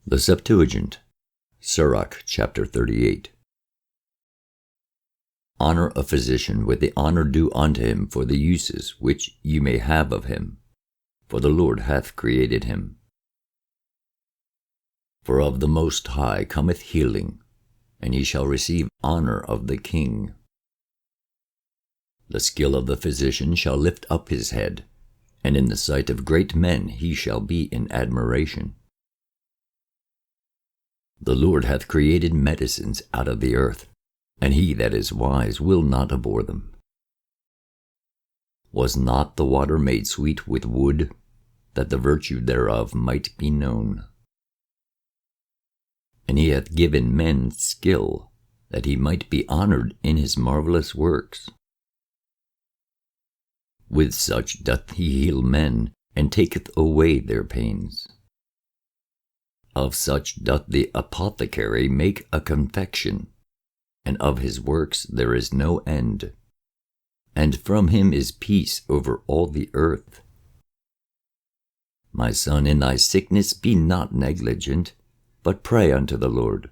The Septuagint Sirach, chapter 38. Honor a physician with the honor due unto him for the uses which ye may have of him, for the Lord hath created him. For of the Most High cometh healing, and he shall receive honor of the king. The skill of the physician shall lift up his head, and in the sight of great men he shall be in admiration. The Lord hath created medicines out of the earth, and he that is wise will not abhor them. Was not the water made sweet with wood, that the virtue thereof might be known? And he hath given men skill, that he might be honored in his marvelous works. With such doth he heal men, and taketh away their pains. Of such doth the apothecary make a confection, and of his works there is no end. And from him is peace over all the earth. My son, in thy sickness be not negligent, but pray unto the Lord,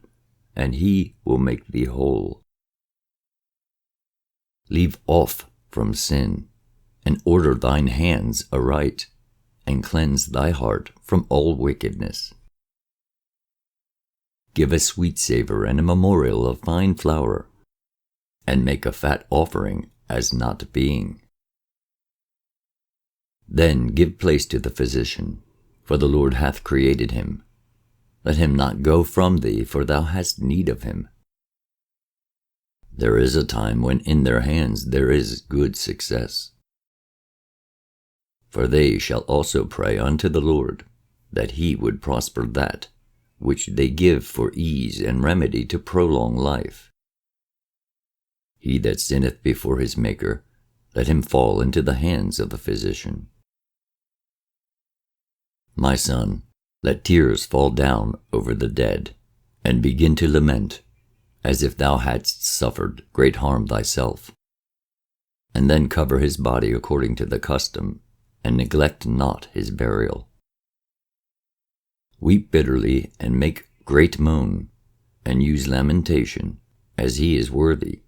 and he will make thee whole. Leave off from sin, and order thine hands aright, and cleanse thy heart from all wickedness. Give a sweet savor and a memorial of fine flour, and make a fat offering as not being. Then give place to the physician, for the Lord hath created him. Let him not go from thee, for thou hast need of him. There is a time when in their hands there is good success. For they shall also pray unto the Lord, that he would prosper that which they give for ease and remedy to prolong life. He that sinneth before his Maker, let him fall into the hands of the physician. My son, let tears fall down over the dead, and begin to lament, as if thou hadst suffered great harm thyself. And then cover his body according to the custom, and neglect not his burial. Weep bitterly, and make great moan, and use lamentation, as he is worthy,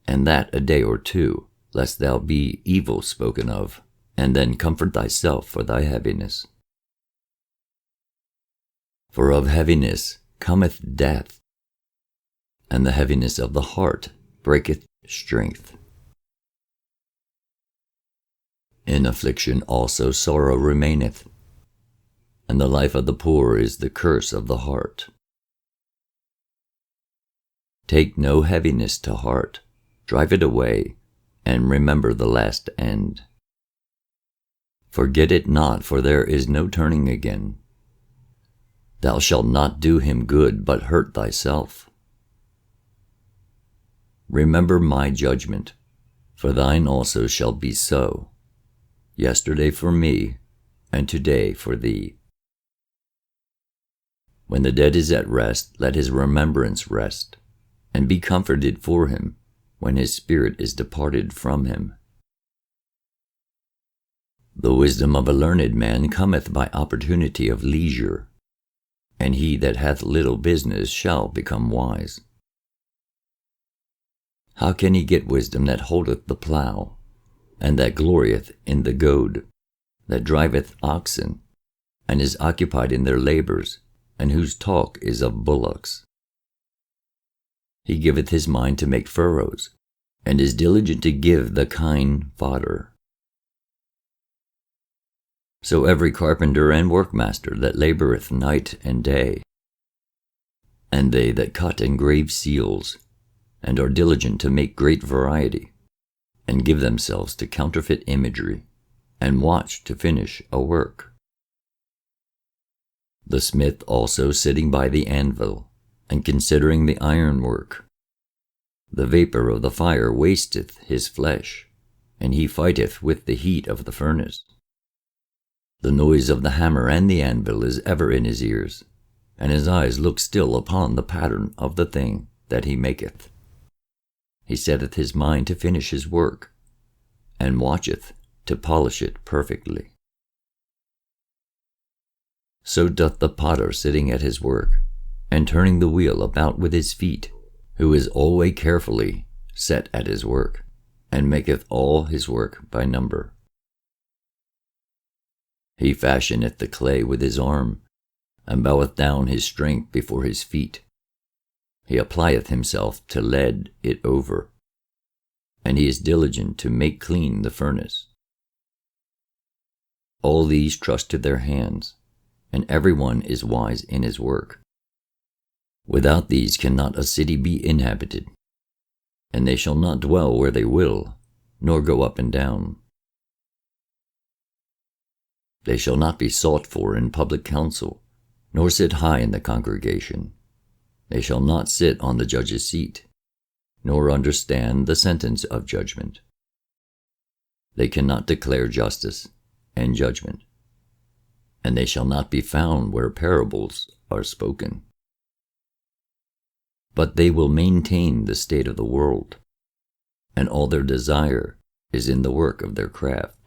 and that a day or two, lest thou be evil spoken of, and then comfort thyself for thy heaviness. For of heaviness cometh death, and the heaviness of the heart breaketh strength. In affliction also sorrow remaineth, and the life of the poor is the curse of the heart. Take no heaviness to heart, drive it away, and remember the last end. Forget it not, for there is no turning again. Thou shalt not do him good, but hurt thyself. Remember my judgment, for thine also shall be so, yesterday for me, and today for thee. When the dead is at rest, let his remembrance rest, and be comforted for him when his spirit is departed from him. The wisdom of a learned man cometh by opportunity of leisure, and he that hath little business shall become wise. How can he get wisdom that holdeth the plough, and that glorieth in the goad, that driveth oxen, and is occupied in their labors, and whose talk is of bullocks? He giveth his mind to make furrows, and is diligent to give the kine fodder. So every carpenter and workmaster that laboureth night and day, and they that cut and grave seals, and are diligent to make great variety, and give themselves to counterfeit imagery, and watch to finish a work. The smith also sitting by the anvil, and considering the ironwork. The vapour of the fire wasteth his flesh, and he fighteth with the heat of the furnace. The noise of the hammer and the anvil is ever in his ears, and his eyes look still upon the pattern of the thing that he maketh. He setteth his mind to finish his work, and watcheth to polish it perfectly. So doth the potter sitting at his work, and turning the wheel about with his feet, who is always carefully set at his work, and maketh all his work by number. He fashioneth the clay with his arm, and boweth down his strength before his feet. He applieth himself to lead it over, and he is diligent to make clean the furnace. All these trust to their hands, and every one is wise in his work. Without these cannot a city be inhabited, and they shall not dwell where they will, nor go up and down. They shall not be sought for in public council, nor sit high in the congregation. They shall not sit on the judge's seat, nor understand the sentence of judgment. They cannot declare justice and judgment, and they shall not be found where parables are spoken. But they will maintain the state of the world, and all their desire is in the work of their craft.